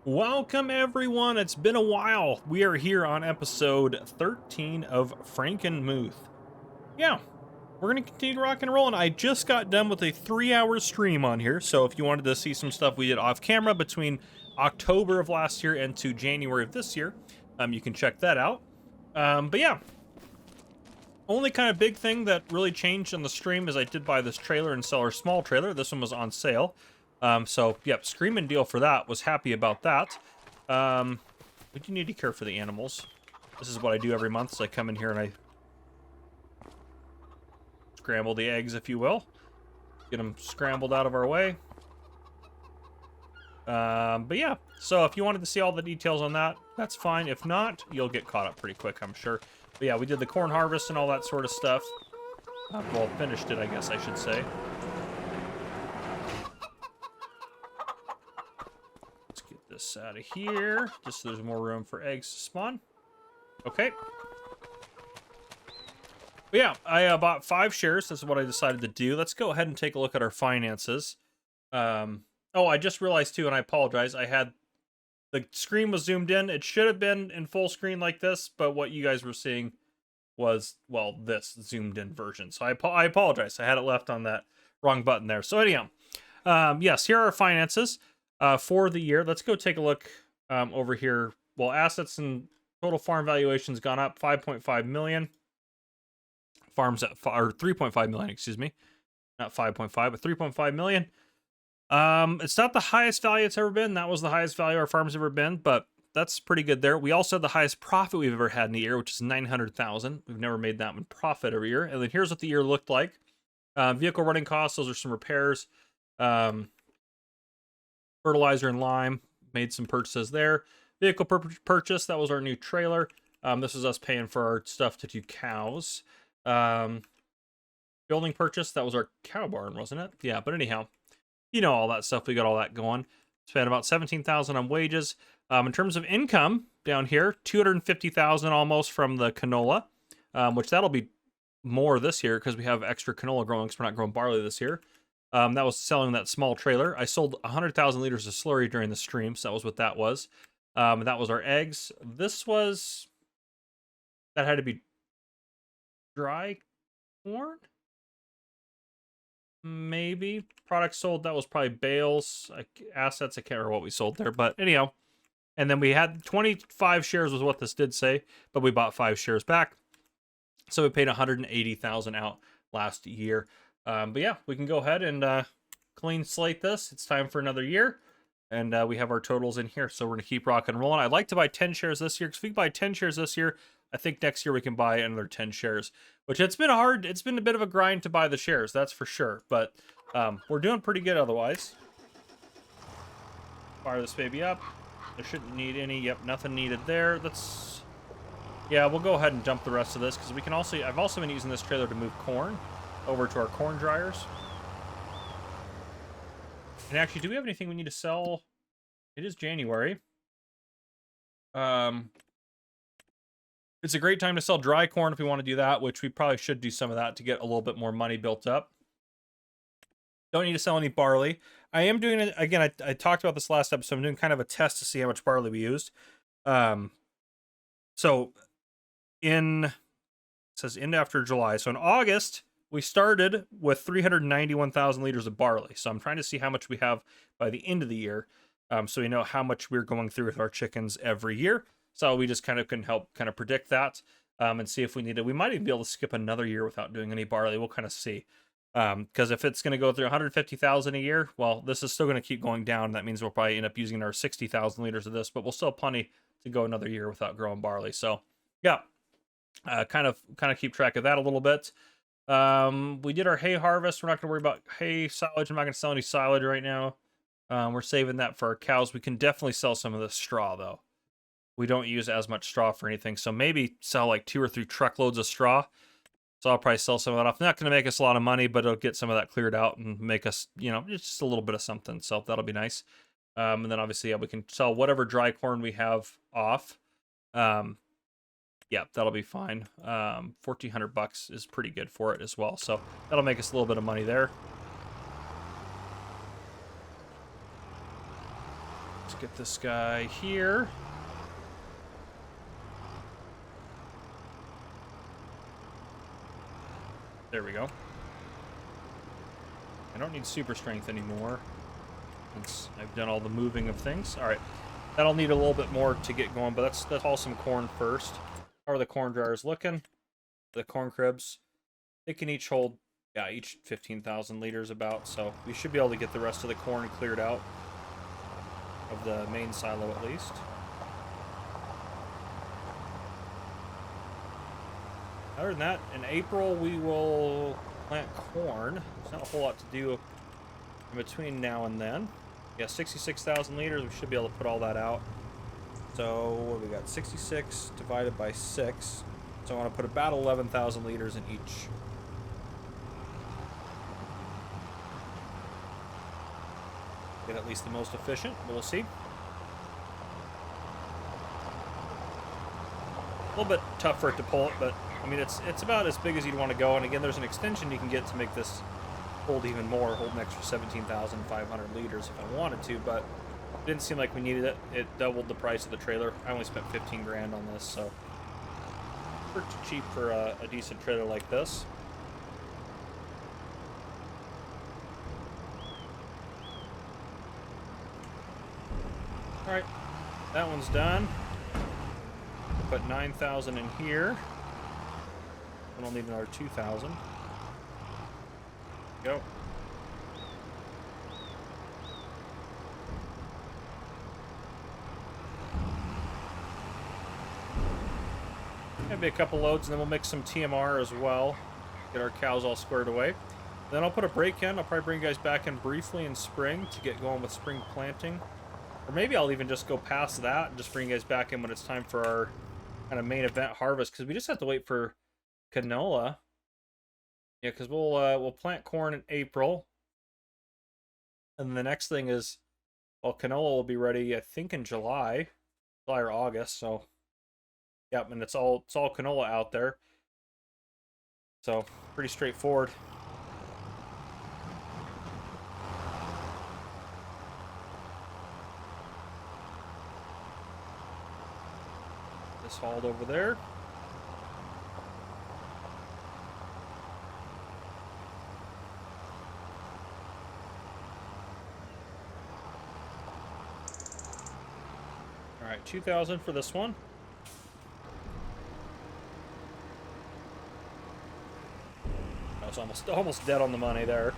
Welcome everyone, it's been a while. We are here on episode 13 of Frankenmuth. Yeah, we're gonna continue to rock and roll, and I just got done with a 3-hour stream on here, so if you wanted to see some stuff we did off camera between October of last year and to January of this year, you can check that out. But yeah, only kind of big thing that really changed on the stream is I did buy this trailer and sell our small trailer. This one was on sale. So, yep, screaming deal for that. Was happy about that. We do need to care for the animals. This is what I do every month. So I come in here and I scramble the eggs, if you will. Get them scrambled out of our way. But yeah, so if you wanted to see all the details on that, that's fine. If not, you'll get caught up pretty quick, I'm sure. But yeah, we did the corn harvest and all that sort of stuff. Well, finished it, I guess I should say. This out of here, just so there's more room for eggs to spawn. Okay. But yeah, I bought 5 shares. That's what I decided to do. Let's go ahead and take a look at our finances. Oh, I just realized too, and I apologize. I had the screen was zoomed in. It should have been in full screen like this, but what you guys were seeing was, well, this zoomed in version. So I apologize. I had it left on that wrong button there. So anyhow, yes, here are our finances. For the year. Let's go take a look over here. Well, assets and total farm valuation's gone up 5.5 million. Farms at or 3.5 million, excuse me. Not 5.5, but 3.5 million. It's not the highest value it's ever been. That was the highest value our farm's ever been, but that's pretty good there. We also had the highest profit we've ever had in a year, which is 900,000. We've never made that one profit every year. And then here's what the year looked like. Vehicle running costs, those are some repairs. Fertilizer and lime, made some purchases there. Vehicle purchase, that was our new trailer. This is us paying for our stuff to do cows. Building purchase, that was our cow barn, wasn't it? Yeah, but anyhow, you know all that stuff. We got all that going. Spent about 17,000 on wages. In terms of income, down here, 250,000 almost from the canola, which that'll be more this year because we have extra canola growing because we're not growing barley this year. That was selling that small trailer. I sold 100,000 liters of slurry during the stream, so that was what that was. That was our eggs. This was... That had to be dry corn? Maybe. Products sold, that was probably bales, assets. I can't remember what we sold there, but anyhow. And then we had 25 shares was what this did say, but we bought 5 shares back. So we paid 180,000 out last year. But yeah, we can go ahead and clean slate this. It's time for another year. And we have our totals in here. So we're going to keep rocking and rolling. I'd like to buy 10 shares this year. Because if we buy 10 shares this year, I think next year we can buy another 10 shares. Which it's been a bit of a grind to buy the shares. That's for sure. But we're doing pretty good otherwise. Fire this baby up. There shouldn't need any. Yep, nothing needed there. Yeah, we'll go ahead and dump the rest of this. Because we can also... I've also been using this trailer to move corn over to our corn dryers. And actually, do we have anything we need to sell? It is January. It's a great time to sell dry corn if we want to do that, which we probably should do some of that to get a little bit more money built up. Don't need to sell any barley. I am doing it, again, I talked about this last episode. I'm doing kind of a test to see how much barley we used. So, it says end after July. So in August... We started with 391,000 liters of barley. So I'm trying to see how much we have by the end of the year. So we know how much we're going through with our chickens every year. So we just kind of can help kind of predict that and see if we need it. We might even be able to skip another year without doing any barley. We'll kind of see. Because if it's going to go through 150,000 a year, well, this is still going to keep going down. That means we'll probably end up using our 60,000 liters of this, but we'll still have plenty to go another year without growing barley. So yeah, kind of keep track of that a little bit. We did our hay harvest. We're not going to worry about hay silage. I'm not going to sell any silage right now. We're saving that for our cows. We can definitely sell some of this straw, though. We don't use as much straw for anything, so maybe sell like 2 or 3 truckloads of straw. So I'll probably sell some of that off. Not going to make us a lot of money, but it'll get some of that cleared out and make us, you know, just a little bit of something. So that'll be nice. And then obviously, yeah, we can sell whatever dry corn we have off. Yeah, that'll be fine. $1,400 is pretty good for it as well. So that'll make us a little bit of money there. get this guy here. There we go. I don't need super strength anymore since I've done all the moving of things. All right, that'll need a little bit more to get going, but let's haul some corn first. How are the corn dryers looking? The corn cribs, they can each hold, yeah, each 15,000 liters about, so we should be able to get the rest of the corn cleared out of the main silo at least. Other than that, in April we will plant corn. There's not a whole lot to do in between now and then. Yeah, 66,000 liters, we should be able to put all that out. So what we got, 66 divided by 6. So I want to put about 11,000 liters in each. Get at least the most efficient, but we'll see. A little bit tough for it to pull it, but I mean it's about as big as you'd want to go. And again, there's an extension you can get to make this hold even more, hold an extra 17,500 liters if I wanted to, but it didn't seem like we needed it. It doubled the price of the trailer. I only spent 15 grand on this, so pretty cheap for a decent trailer like this. All right, that one's done. Put 9,000 in here. I don't need another 2,000. Go. Maybe a couple loads, and then we'll mix some TMR as well. Get our cows all squared away. Then I'll put a break in. I'll probably bring you guys back in briefly in spring to get going with spring planting. Or maybe I'll even just go past that and just bring you guys back in when it's time for our kind of main event harvest, because we just have to wait for canola. Yeah, because we'll plant corn in April. And the next thing is, well, canola will be ready, I think, in July or August. So, yep, and it's all canola out there. So, pretty straightforward. This hauled over there. All right, 2,000 for this one. I was almost dead on the money there.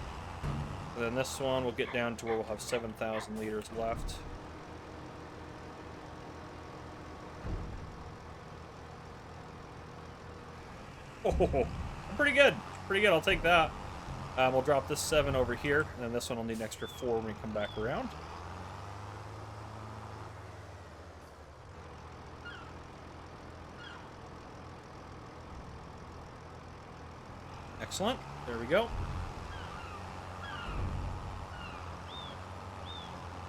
And then this one will get down to where we'll have 7,000 liters left. Oh, pretty good. Pretty good. I'll take that. We'll drop this 7 over here, and then this one will need an extra 4 when we come back around. Excellent. There we go.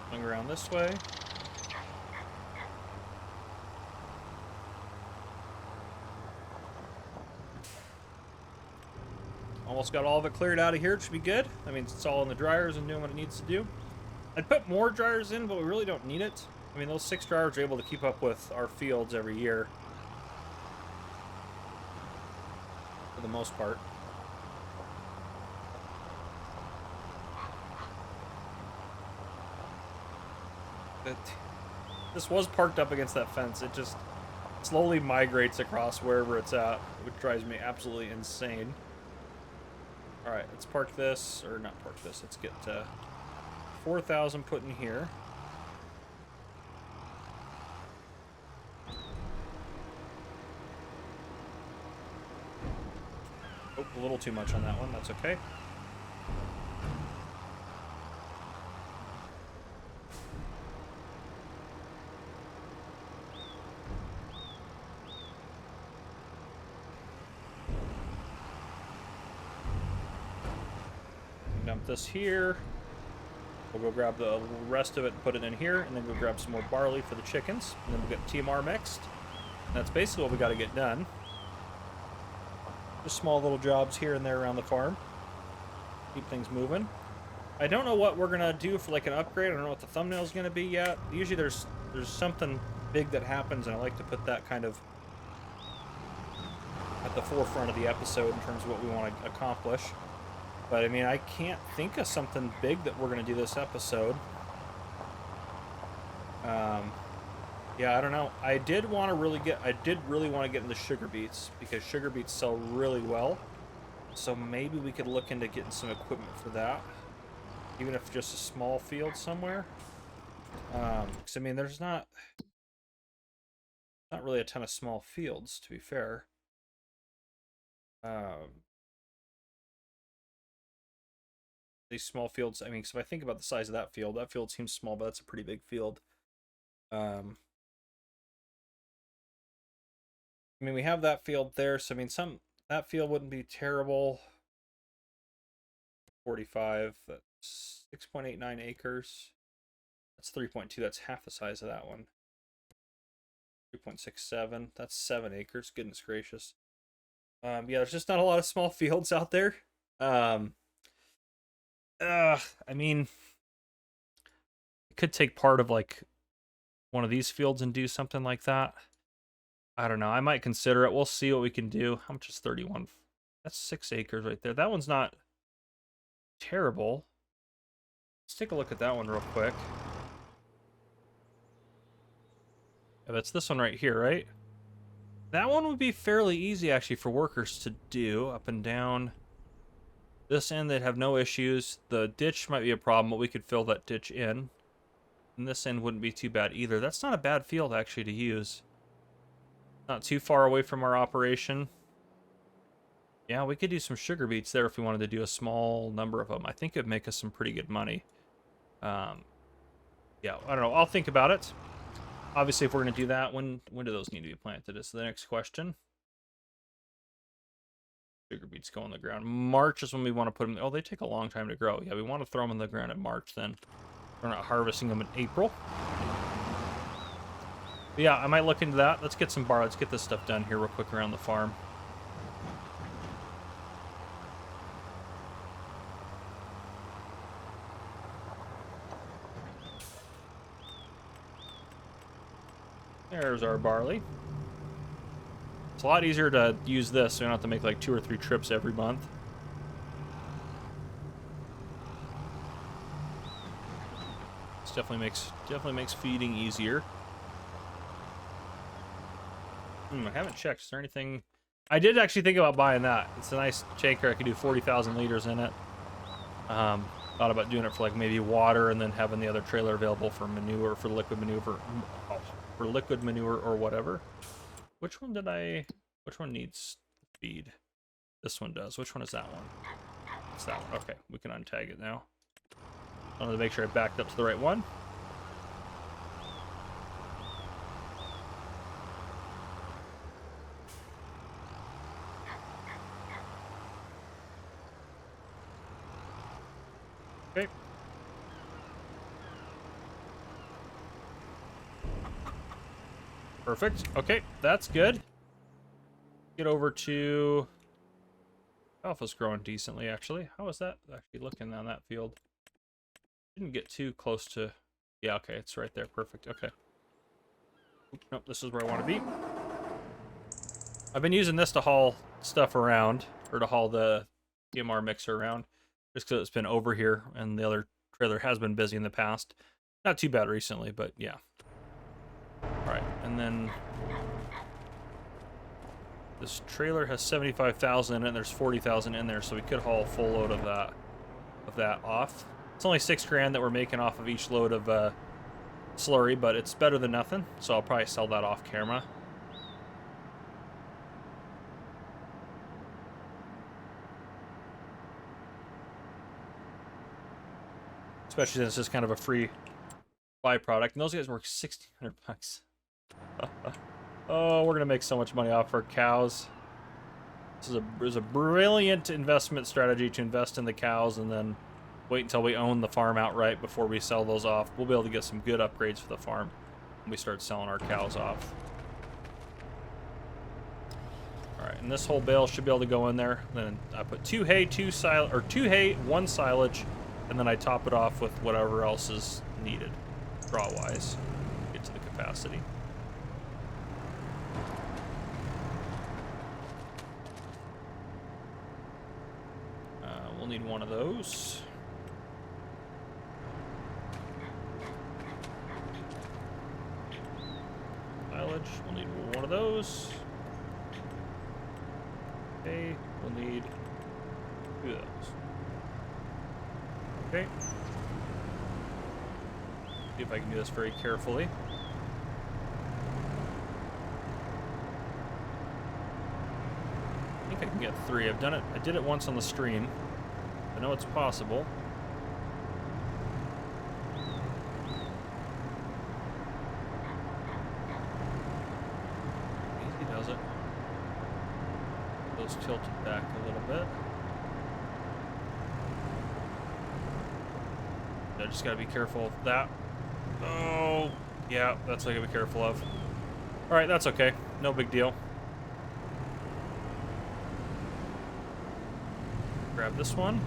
Swing around this way. Almost got all of it cleared out of here. It should be good. That means it's all in the dryers and doing what it needs to do. I'd put more dryers in, but we really don't need it. I mean, those 6 dryers are able to keep up with our fields every year. For the most part. But this was parked up against that fence. It just slowly migrates across wherever it's at, which drives me absolutely insane. Alright, let's park this, or not park this, let's get 4,000 put in here. Oh, a little too much on that one, that's okay. Dump this here. We'll go grab the rest of it and put it in here, and then go grab some more barley for the chickens, and then we'll get TMR mixed. And that's basically what we got to get done. Just small little jobs here and there around the farm. Keep things moving. I don't know what we're gonna do for like an upgrade. I don't know what the thumbnail's gonna be yet. Usually there's something big that happens, and I like to put that kind of at the forefront of the episode in terms of what we want to accomplish. But I mean, I can't think of something big that we're gonna do this episode. Yeah, I don't know. I did really want to get into sugar beets because sugar beets sell really well. So maybe we could look into getting some equipment for that, even if just a small field somewhere. Because I mean, there's not really a ton of small fields, to be fair. These small fields. I mean, so if I think about the size of that field seems small, but that's a pretty big field. I mean, we have that field there, so I mean, that field wouldn't be terrible. 45, that's 6.89 acres. That's 3.2, that's half the size of that one. 3.67, that's 7 acres, goodness gracious. Yeah, there's just not a lot of small fields out there. I mean, it could take part of like one of these fields and do something like that. I don't know. I might consider it. We'll see what we can do. How much is 31? That's 6 acres right there. That one's not terrible. Let's take a look at that one real quick. Yeah, that's this one right here, right? That one would be fairly easy, actually, for workers to do. Up and down. This end, they'd have no issues. The ditch might be a problem, but we could fill that ditch in. And this end wouldn't be too bad either. That's not a bad field, actually, to use. Not too far away from our operation. Yeah, we could do some sugar beets there if we wanted to do a small number of them. I think it'd make us some pretty good money. Yeah, I don't know. I'll think about it. Obviously, if we're going to do that, when do those need to be planted is the next question. Sugar beets go in the ground. March is when we want to put them. Oh, they take a long time to grow. Yeah, we want to throw them in the ground in March then. We're not harvesting them in April. But yeah, I might look into that. Let's get some barley. Let's get this stuff done here real quick around the farm. There's our barley. It's a lot easier to use this, so you don't have to make like 2 or 3 trips every month. This definitely makes feeding easier. I haven't checked. Is there anything? I did actually think about buying that. It's a nice tanker. I could do 40,000 liters in it. Thought about doing it for like maybe water and then having the other trailer available for manure, for liquid manure, or whatever. Which one needs feed? This one does. Which one is that one? It's that one. Okay, we can untag it now. I wanted to make sure I backed up to the right one. Okay. Perfect. Okay, that's good. Get over to... Alpha's growing decently, actually. How is that actually looking on that field? Didn't get too close to... Yeah, okay, it's right there. Perfect. Okay. Nope, this is where I want to be. I've been using this to haul stuff around, or to haul the EMR mixer around, just because it's been over here, and the other trailer has been busy in the past. Not too bad recently, but yeah. Alright, and then... This trailer has 75,000 in it, and there's 40,000 in there, so we could haul a full load of that off. It's only $6,000 that we're making off of each load of slurry, but it's better than nothing, so I'll probably sell that off camera. Especially since it's just kind of a free byproduct, and those guys work 1,600 bucks. Oh, we're gonna make so much money off our cows. This is a brilliant investment strategy to invest in the cows and then wait until we own the farm outright before we sell those off. We'll be able to get some good upgrades for the farm when we start selling our cows off. All right, and this whole bale should be able to go in there. Then I put 2 hay, 1 silage, and then I top it off with whatever else is needed, straw-wise, to get to the capacity. We'll need one of those. Silage, we'll need one of those. Okay, we'll need 2 of those. Okay. See if I can do this very carefully. I think I can get 3. I've done it. I did it once on the stream. I know it's possible. Easy does it. Those tilted back a little bit. I just gotta be careful of that. Oh, yeah, that's what I gotta be careful of. Alright, that's okay. No big deal. Grab this one.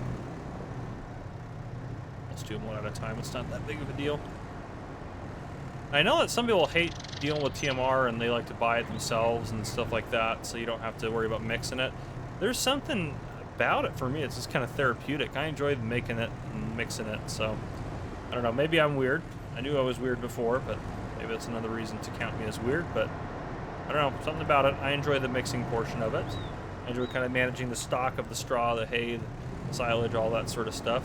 Let's do them one at a time. It's not that big of a deal. I know that some people hate dealing with TMR and they like to buy it themselves and stuff like that, so you don't have to worry about mixing it. There's something about it for me. It's just kind of therapeutic. I enjoy making it and mixing it, so I don't know. Maybe I'm weird. I knew I was weird before, but maybe that's another reason to count me as weird, but I don't know. Something about it. I enjoy the mixing portion of it. I enjoy kind of managing the stock of the straw, the hay, the silage, all that sort of stuff.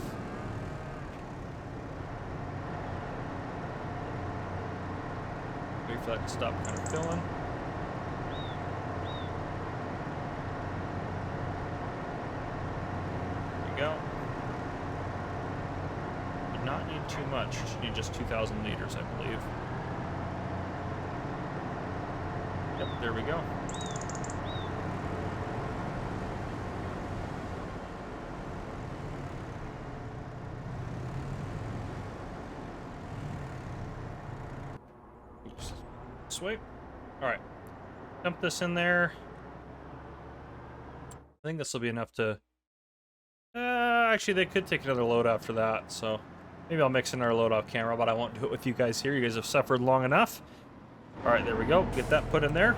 Wait for that to stop kind of filling. There you go. Do not need too much. You need just 2,000 liters, I believe. Yep, there we go. Sweep. Alright. Dump this in there. I think this will be enough to... actually, they could take another load after that, so... Maybe I'll mix in our load off camera, but I won't do it with you guys here. You guys have suffered long enough. Alright, there we go. Get that put in there.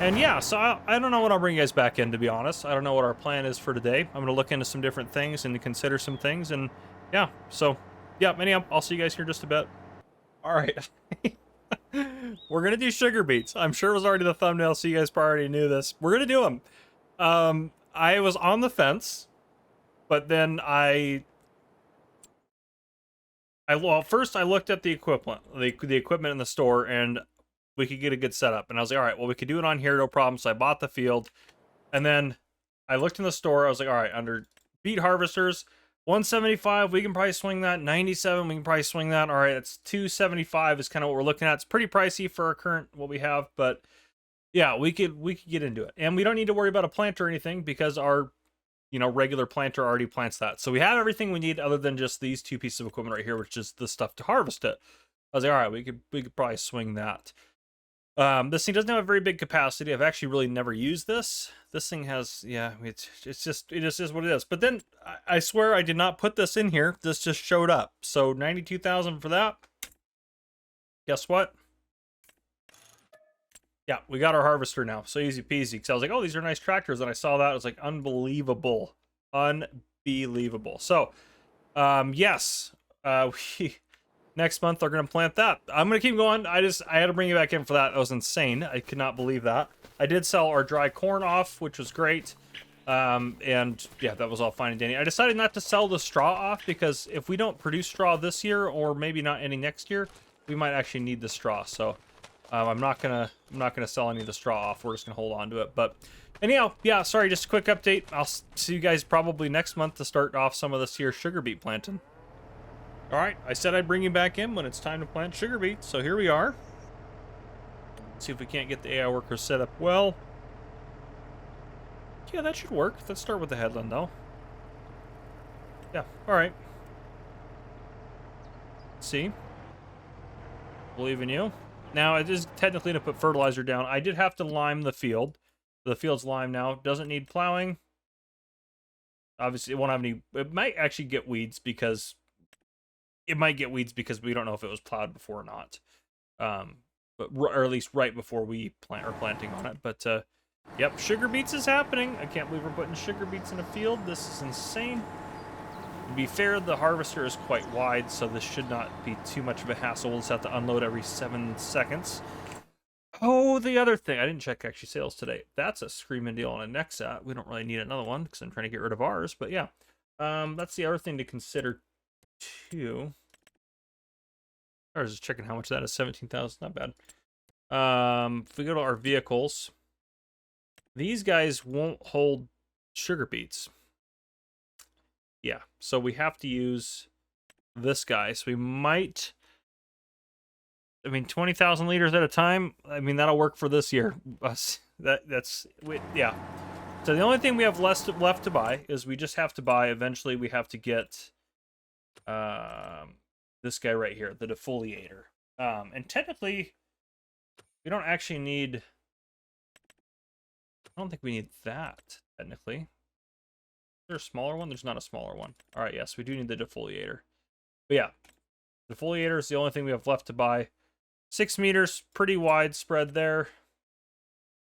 And yeah, so I don't know what I'll bring you guys back in, to be honest. I don't know what our plan is for today. I'm going to look into some different things and consider some things, and yeah, so... Yeah, anyhow, I'll see you guys here in just a bit. Alright. We're gonna do sugar beets. I'm sure it was already the thumbnail, so you guys probably already knew this. We're gonna do them. I was on the fence, but then well, first I looked at the equipment, the equipment in the store, and we could get a good setup. And I was like, all right, well, we could do it on here, no problem. So I bought the field, and then I looked in the store. I was like, all right, under beet harvesters, 175, we can probably swing that. 97, we can probably swing that. All right, it's 275 is kind of what we're looking at. It's pretty pricey for our current what we have, but yeah, we could get into it. And we don't need to worry about a planter or anything because our regular planter already plants that. So we have everything we need other than just these 2 pieces of equipment right here, which is the stuff to harvest it. I was like, all right, we could probably swing that. This thing doesn't have a very big capacity. I've actually really never used this. This thing has, yeah, it just is what it is. But then I swear I did not put this in here. This just showed up. So 92,000 for that. Guess what? Yeah, we got our harvester now. So easy peasy. Because I was like, oh, these are nice tractors. And I saw that. I was like, unbelievable. Unbelievable. So, yes, next month, they're going to plant that. I'm going to keep going. I had to bring you back in for that. That was insane. I could not believe that. I did sell our dry corn off, which was great. And yeah, that was all fine and dandy. I decided not to sell the straw off because if we don't produce straw this year, or maybe not any next year, we might actually need the straw. So I'm not gonna sell any of the straw off. We're just gonna hold on to it. But anyhow, yeah, sorry, just a quick update. I'll see you guys probably next month to start off some of this here sugar beet planting. All right, I said I'd bring you back in when it's time to plant sugar beets, so here we are. Let's see if we can't get the AI worker set up well. Yeah, that should work. Let's start with the headland, though. Yeah, all right. See? Believe in you. Now, it is technically to put fertilizer down. I did have to lime the field. The field's limed now. Doesn't need plowing. Obviously, it won't have any... It might actually get weeds because... it might get weeds because we don't know if it was plowed before or not. But or at least right before we are planting on it. But yep, sugar beets is happening. I can't believe we're putting sugar beets in a field. This is insane. To be fair, the harvester is quite wide, so this should not be too much of a hassle. We'll just have to unload every 7 seconds. Oh, the other thing. I didn't check actually sales today. That's a screaming deal on a Nexat. We don't really need another one because I'm trying to get rid of ours. But yeah, that's the other thing to consider too. I was just checking how much that is. 17,000, not bad. If we go to our vehicles, these guys won't hold sugar beets. Yeah, so we have to use this guy. So we might, I mean, 20,000 liters at a time. I mean, that'll work for this year. Yeah. So the only thing we have left to buy is we just have to buy. Eventually, we have to get this guy right here, the defoliator. And technically, we don't actually need. I don't think we need that technically. Is there a smaller one? There's not a smaller one. All right, yes, we do need the defoliator. But yeah, defoliator is the only thing we have left to buy. 6 meters, pretty wide spread there.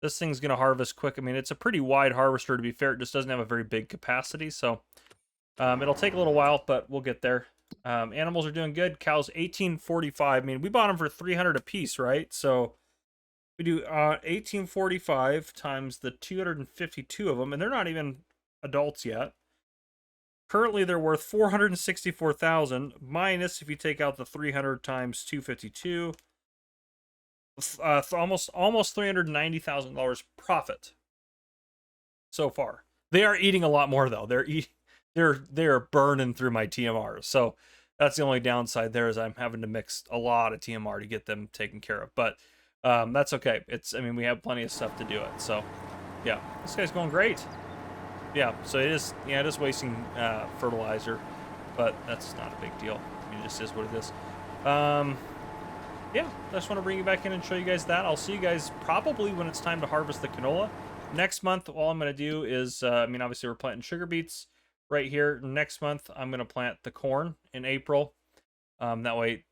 This thing's going to harvest quick. I mean, it's a pretty wide harvester, to be fair. It just doesn't have a very big capacity, so it'll take a little while, but we'll get there. Animals are doing good. Cows, 1845. I mean, we bought them for 300 a piece, right? So we do 1845 times the 252 of them, and they're not even adults yet. Currently, they're worth 464,000 minus if you take out the 300 times 252, almost $390,000 profit so far. They are eating a lot more though. They're burning through my TMRs. So that's the only downside there is I'm having to mix a lot of TMR to get them taken care of. But that's okay. I mean, we have plenty of stuff to do it. So yeah, this guy's going great. Yeah, so it is wasting fertilizer, but that's not a big deal. I mean, it just is what it is. Yeah, I just want to bring you back in and show you guys that. I'll see you guys probably when it's time to harvest the canola. Next month, all I'm going to do is, I mean, obviously we're planting sugar beets right here. Next month, I'm going to plant the corn in April. That way,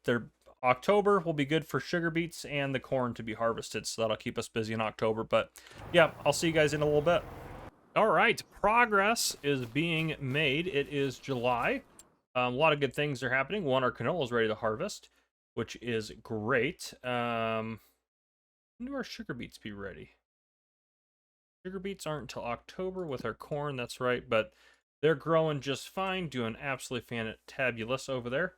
October will be good for sugar beets and the corn to be harvested, so that'll keep us busy in October. But yeah, I'll see you guys in a little bit. All right, progress is being made. It is July. A lot of good things are happening. One, our canola is ready to harvest, which is great. When do our sugar beets be ready? Sugar beets aren't until October with our corn, that's right, but they're growing just fine, doing absolutely fantabulous over there.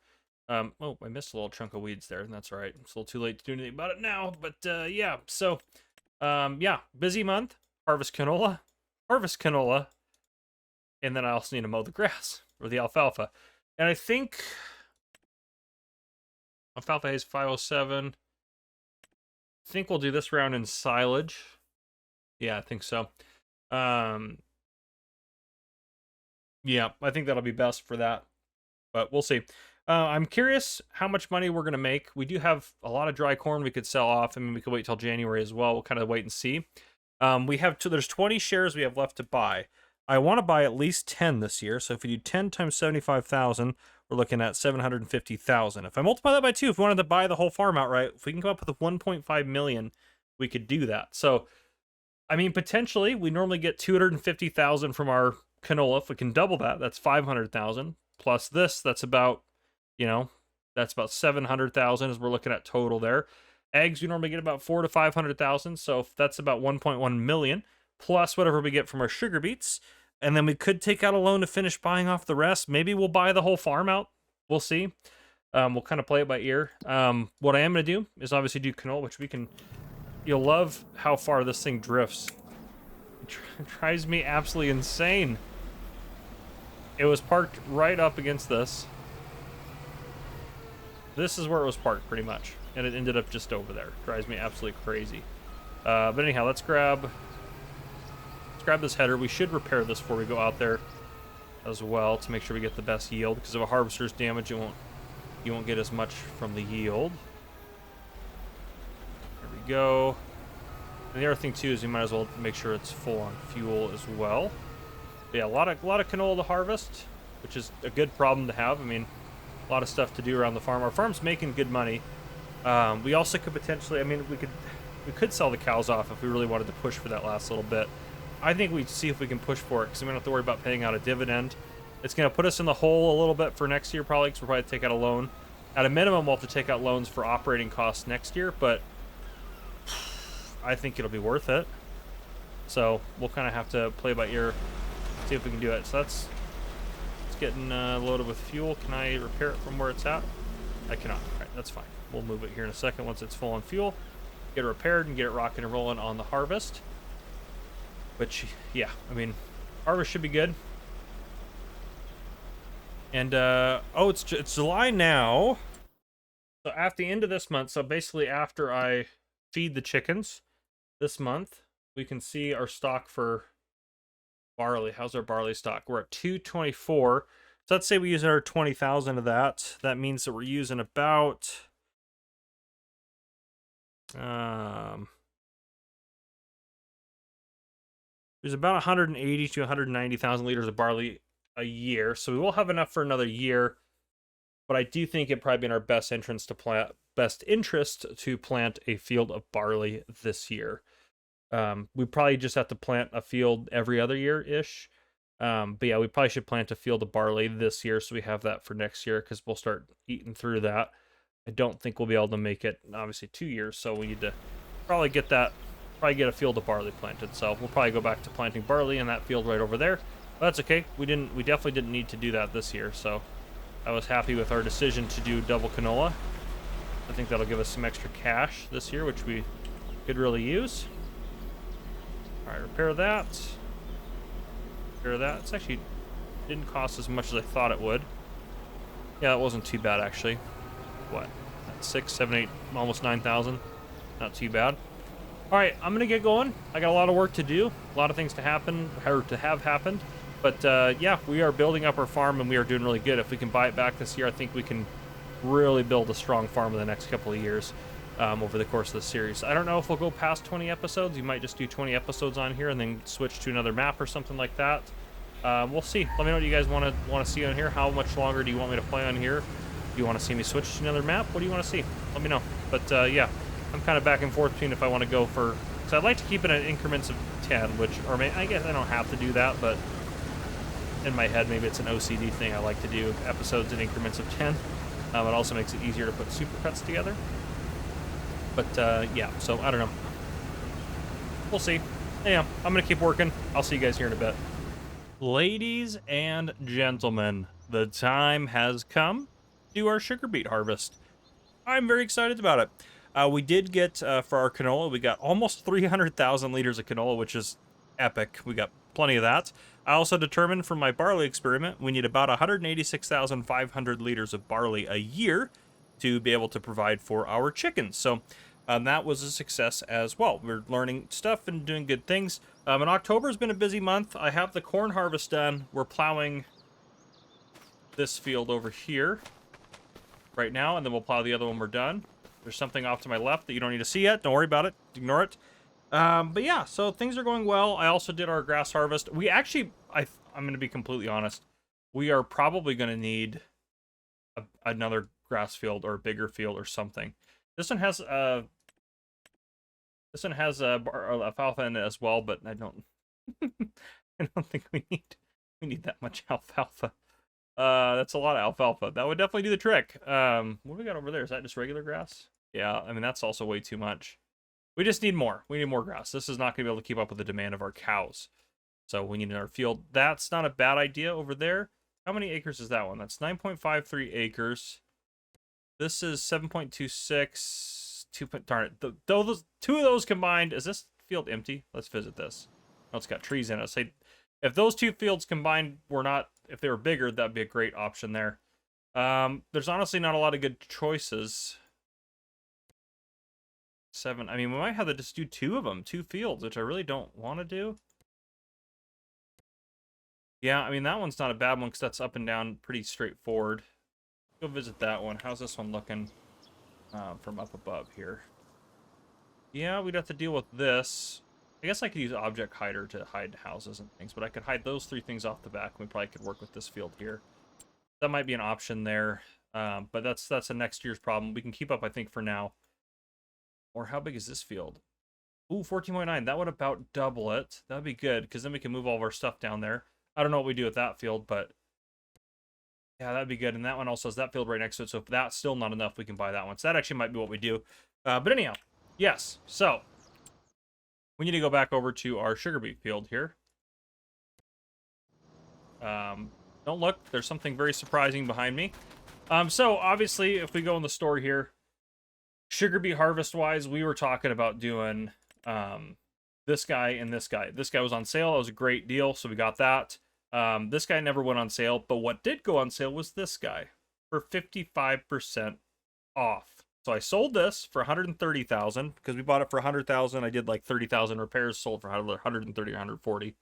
Oh, I missed a little chunk of weeds there, and that's all right. It's a little too late to do anything about it now, but yeah, so yeah, busy month, harvest canola, and then I also need to mow the grass or the alfalfa. And I think alfalfa is 507. I think we'll do this round in silage. Yeah, I think so. Yeah, I think that'll be best for that, but we'll see. I'm curious how much money we're going to make. We do have a lot of dry corn we could sell off. I mean, we could wait till January as well. We'll kind of wait and see. There's 20 shares we have left to buy. I want to buy at least 10 this year. So if we do 10 times 75,000, we're looking at 750,000. If I multiply that by 2, if we wanted to buy the whole farm outright, if we can come up with 1.5 million, we could do that. So, I mean, potentially, we normally get 250,000 from our canola. If we can double that, that's 500,000. Plus this, that's about, that's about 700,000 as we're looking at total there. Eggs, we normally get about 400,000 to 500,000, so that's about 1.1 million, plus whatever we get from our sugar beets. And then we could take out a loan to finish buying off the rest. Maybe we'll buy the whole farm out. We'll see. We'll kind of play it by ear. What I am going to do is obviously do canola, which we can... You'll love how far this thing drifts. It drives me absolutely insane. It was parked right up against this. This is where it was parked, pretty much. And it ended up just over there. Drives me absolutely crazy. But anyhow, let's grab this header. We should repair this before we go out there as well to make sure we get the best yield. Because if a harvester's damaged, you won't get as much from the yield. There we go. And the other thing too is you might as well make sure it's full on fuel as well. But yeah, a lot of canola to harvest, which is a good problem to have. I mean, A lot of stuff to do around the farm. Our farm's making good money. We also could potentially, I mean, we could sell the cows off if we really wanted to push for that last little bit. I think we'd see if we can push for it, because we don't have to worry about paying out a dividend. It's going to put us in the hole a little bit for next year, probably, because we'll probably take out a loan. At a minimum, we'll have to take out loans for operating costs next year, but I think it'll be worth it. So we'll kind of have to play by ear, see if we can do it. So it's getting loaded with fuel. Can I repair it from where it's at? I cannot. All right, that's fine. We'll move it here in a second once it's full on fuel. Get it repaired and get it rocking and rolling on the harvest. Which, yeah, I mean, harvest should be good. And, oh, it's July now. So at the end of this month, so basically after I feed the chickens this month, we can see our stock for barley. How's our barley stock? We're at 224. So let's say we use our 20,000 of that. That means that we're using about there's about 180 to 190,000 liters of barley a year. So we will have enough for another year. But I do think it'd probably be in our best interest to plant a field of barley this year. We probably just have to plant a field every other year-ish. But yeah, we probably should plant a field of barley this year so we have that for next year, because we'll start eating through that. I don't think we'll be able to make it, obviously, 2 years, so we need to probably get a field of barley planted. So we'll probably go back to planting barley in that field right over there. But that's okay. We definitely didn't need to do that this year, so I was happy with our decision to do double canola. I think that'll give us some extra cash this year, which we could really use. All right, repair that. Repair that. It's actually didn't cost as much as I thought it would. Yeah, it wasn't too bad, actually. What? 6, 7, 8, almost 9,000. Not too bad. All right, I'm going to get going. I got a lot of work to do, a lot of things to happen, or to have happened. But yeah, we are building up our farm, and we are doing really good. If we can buy it back this year, I think we can really build a strong farm in the next couple of years over the course of the series. I don't know if we'll go past 20 episodes. You might just do 20 episodes on here and then switch to another map or something like that. We'll see. Let me know what you guys want to see on here. How much longer do you want me to play on here? Do you want to see me switch to another map? What do you want to see? Let me know. But yeah, I'm kind of back and forth between if I want to go for... So I'd like to keep it in increments of 10, I guess I don't have to do that, but in my head, maybe it's an OCD thing. I like to do episodes in increments of 10. It also makes it easier to put supercuts together. But yeah, so I don't know. We'll see. Anyhow, I'm going to keep working. I'll see you guys here in a bit. Ladies and gentlemen, the time has come to do our sugar beet harvest. I'm very excited about it. We did get, for our canola, we got almost 300,000 liters of canola, which is epic. We got plenty of that. I also determined from my barley experiment, we need about 186,500 liters of barley a year to be able to provide for our chickens. So that was a success as well. We're learning stuff and doing good things. And October's been a busy month. I have the corn harvest done. We're plowing this field over here right now, and then we'll plow the other when we're done. There's something off to my left that you don't need to see yet. Don't worry about it. Ignore it. But yeah, so things are going well. I also did our grass harvest. We actually, I'm going to be completely honest, we are probably going to need another grass field or a bigger field or something. This one has alfalfa in it as well, but I don't I don't think we need that much alfalfa. That's a lot of alfalfa. That would definitely do the trick. What do we got over there? Is that just regular grass? Yeah, I mean, that's also way too much. We just need more. We need more grass. This is not going to be able to keep up with the demand of our cows. So we need another field. That's not a bad idea over there. How many acres is that one? That's 9.53 acres. This is 7.26. Darn it. Those two of those combined. Is this field empty? Let's visit this. Oh, it's got trees in it. Say, if those two fields combined were not, if they were bigger, that'd be a great option there. There's honestly not a lot of good choices. 7. I mean, we might have to just do 2 of them, 2 fields, which I really don't want to do. Yeah, I mean, that one's not a bad one because that's up and down, pretty straightforward. Go visit that one. How's this one looking from up above here? Yeah, we'd have to deal with this. I guess I could use object hider to hide houses and things, but I could hide those 3 things off the back. We probably could work with this field here. That might be an option there. But that's a next year's problem. We can keep up, I think, for now. Or how big is this field? Ooh, 14.9. That would about double it. That'd be good, because then we can move all of our stuff down there. I don't know what we do with that field, but yeah, that'd be good. And that one also has that field right next to it. So if that's still not enough, we can buy that one. So that actually might be what we do. But anyhow, yes. So we need to go back over to our sugar beet field here. Don't look. There's something very surprising behind me. So obviously, if we go in the store here, sugar beet harvest-wise, we were talking about doing this guy and this guy. This guy was on sale. It was a great deal, so we got that. This guy never went on sale, but what did go on sale was this guy for 55% off. So I sold this for 130,000 because we bought it for 100,000. I did like 30,000 repairs, sold for 130 or 140.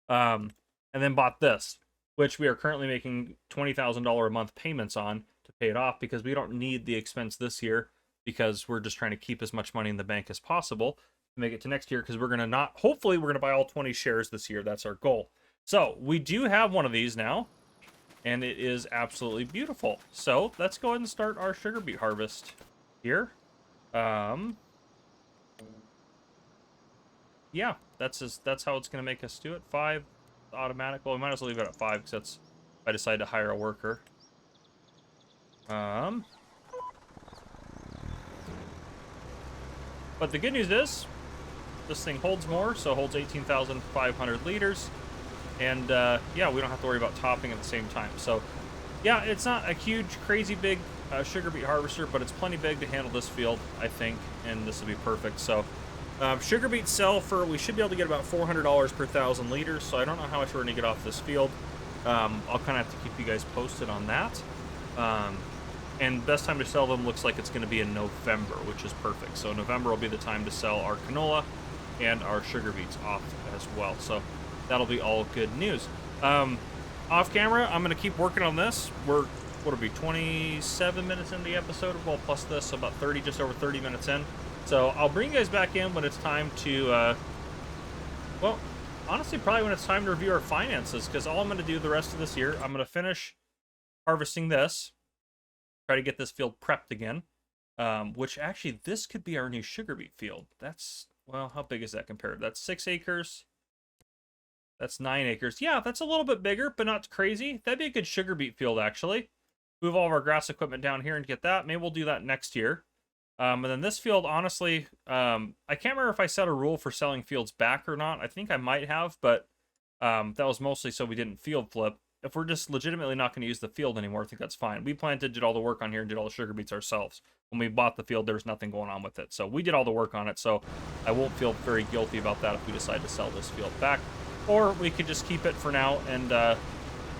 And then bought this, which we are currently making $20,000 a month payments on to pay it off because we don't need the expense this year because we're just trying to keep as much money in the bank as possible to make it to next year because we're going to hopefully we're going to buy all 20 shares this year. That's our goal. So we do have one of these now, and it is absolutely beautiful. So let's go ahead and start our sugar beet harvest here. Yeah, that's how it's going to make us do it. 5 automatic. Well, we might as well leave it at 5 because that's if I decide to hire a worker. But the good news is this thing holds more, so it holds 18,500 liters. And yeah, we don't have to worry about topping at the same time. So yeah, it's not a huge, crazy big sugar beet harvester, but it's plenty big to handle this field, I think, and this will be perfect. So sugar beets sell for, we should be able to get about $400 per 1,000 liters, so I don't know how much we're going to get off this field. I'll kind of have to keep you guys posted on that. And best time to sell them looks like it's going to be in November, which is perfect. So November will be the time to sell our canola and our sugar beets off as well. So that'll be all good news. Off camera, I'm going to keep working on this. We're, what'll be 27 minutes into the episode, well, plus this, so about 30, just over 30 minutes in. So I'll bring you guys back in when it's time to, well, honestly, probably when it's time to review our finances, because all I'm going to do the rest of this year, I'm going to finish harvesting this, try to get this field prepped again, which actually, this could be our new sugar beet field. That's, well, how big is that compared? That's 6 acres. That's 9 acres. Yeah, that's a little bit bigger, but not crazy. That'd be a good sugar beet field, actually. Move all of our grass equipment down here and get that. Maybe we'll do that next year. And then this field, honestly, I can't remember if I set a rule for selling fields back or not. I think I might have, but that was mostly so we didn't field flip. If we're just legitimately not going to use the field anymore, I think that's fine. We planted, did all the work on here, and did all the sugar beets ourselves. When we bought the field, there was nothing going on with it. So we did all the work on it, so I won't feel very guilty about that if we decide to sell this field back. Or we could just keep it for now, and I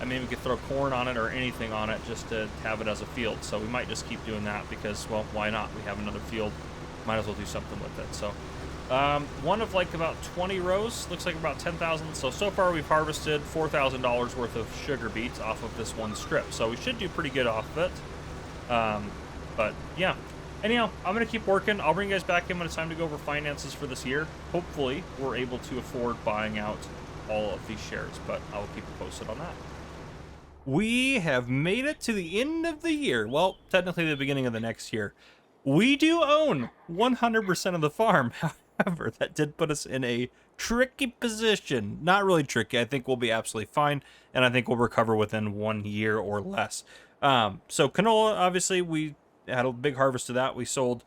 mean, we could throw corn on it or anything on it just to have it as a field. So we might just keep doing that because, well, why not? We have another field. Might as well do something with it. So one of like about 20 rows, looks like about 10,000. So far we've harvested $4,000 worth of sugar beets off of this one strip. So we should do pretty good off of it. But yeah, anyhow, I'm going to keep working. I'll bring you guys back in when it's time to go over finances for this year. Hopefully we're able to afford buying out all of these shares, but I will keep you posted on that. We have made it to the end of the year. Well, technically the beginning of the next year. We do own 100% of the farm. However, that did put us in a tricky position. Not really tricky. I think we'll be absolutely fine, and I think we'll recover within 1 year or less. So canola, obviously, we had a big harvest of that. We sold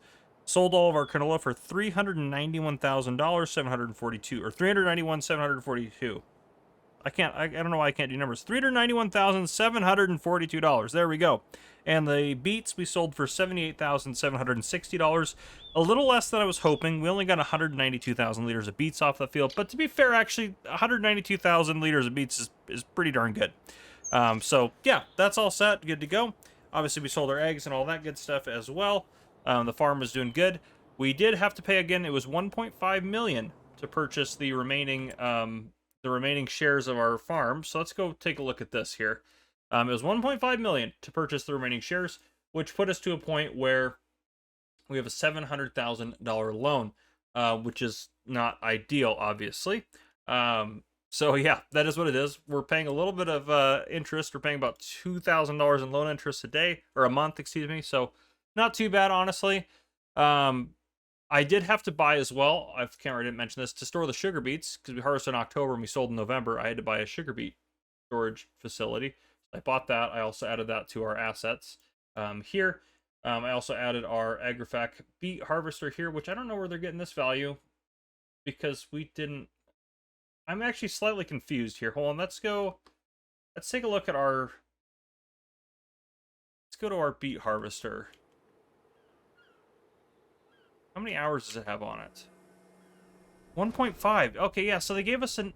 all of our canola for $391,000, 742, or $391,742. I don't know why I can't do numbers. $391,742. There we go. And the beets we sold for $78,760. A little less than I was hoping. We only got 192,000 liters of beets off the field. But to be fair, actually, 192,000 liters of beets is pretty darn good. So, yeah, that's all set. Good to go. Obviously, we sold our eggs and all that good stuff as well. The farm was doing good. We did have to pay again. It was $1.5 million to purchase the remaining shares of our farm. So let's go take a look at this here. It was $1.5 million to purchase the remaining shares, which put us to a point where we have a $700,000 loan, which is not ideal, obviously. So yeah, that is what it is. We're paying a little bit of interest. We're paying about $2,000 in loan interest a day, or a month, excuse me. So not too bad, honestly. I did have to buy as well. I can't remember, I didn't mention this, to store the sugar beets, because we harvested in October and we sold in November. I had to buy a sugar beet storage facility. I bought that. I also added that to our assets here. I also added our AgriFac beet harvester here, which I don't know where they're getting this value, because we didn't. I'm actually slightly confused here. Hold on, let's take a look at our, let's go to our beet harvester. How many hours does it have on it? 1.5. Okay, yeah, so they gave us a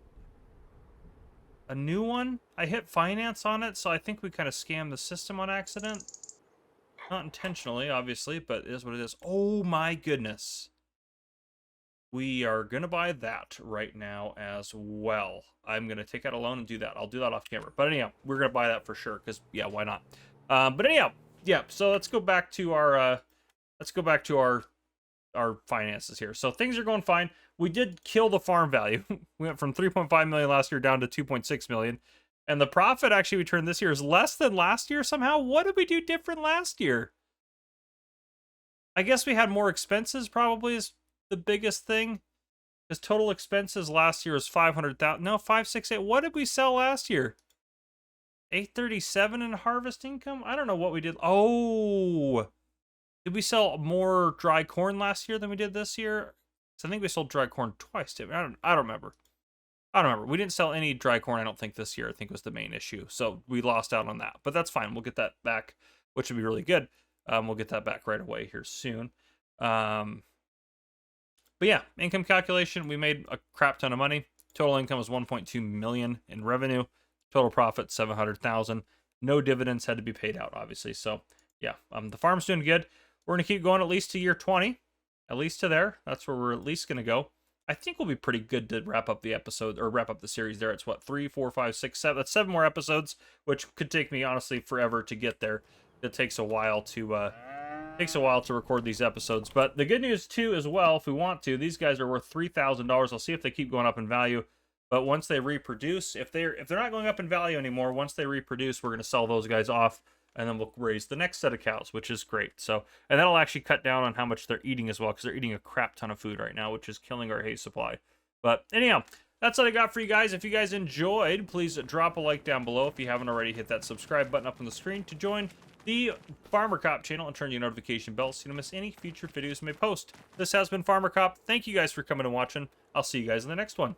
new one. I hit finance on it, so I think we kind of scammed the system on accident. Not intentionally, obviously, but it is what it is. Oh my goodness. We are going to buy that right now as well. I'm going to take out a loan and do that. I'll do that off camera. But anyhow, we're going to buy that for sure, because, yeah, why not? But anyhow, yeah, so let's go back to our, our finances here. So things are going fine. We did kill the farm value. We went from 3.5 million last year down to 2.6 million. And the profit actually we turned this year is less than last year somehow. What did we do different last year? I guess we had more expenses, probably is the biggest thing. Because total expenses last year was 500,000. No, 568. What did we sell last year? 837 in harvest income? I don't know what we did. Oh, did we sell more dry corn last year than we did this year? So I think we sold dry corn twice. I don't remember. I don't remember. We didn't sell any dry corn, I don't think, this year. I think was the main issue. So we lost out on that. But that's fine. We'll get that back, which would be really good. We'll get that back right away here soon. But yeah, income calculation, we made a crap ton of money. Total income was 1.2 million in revenue. Total profit 700,000. No dividends had to be paid out, obviously. So yeah, the farm's doing good. We're going to keep going at least to year 20. At least to there. That's where we're at least going to go. I think we'll be pretty good to wrap up the episode, or wrap up the series there. It's what, 3, 4, 5, 6, 7. That's 7 more episodes, which could take me, honestly, forever to get there. It takes a while to record these episodes. But the good news, too, as well, if we want to, these guys are worth $3,000. I'll see if they keep going up in value. But once they reproduce, if they're not going up in value anymore, once they reproduce, we're going to sell those guys off. And then we'll raise the next set of cows, which is great. So, and that'll actually cut down on how much they're eating as well, because they're eating a crap ton of food right now, which is killing our hay supply. But anyhow, that's what I got for you guys. If you guys enjoyed, please drop a like down below. If you haven't already, hit that subscribe button up on the screen to join the Farmer Cop channel and turn your notification bell so you don't miss any future videos I may post. This has been Farmer Cop. Thank you guys for coming and watching. I'll see you guys in the next one.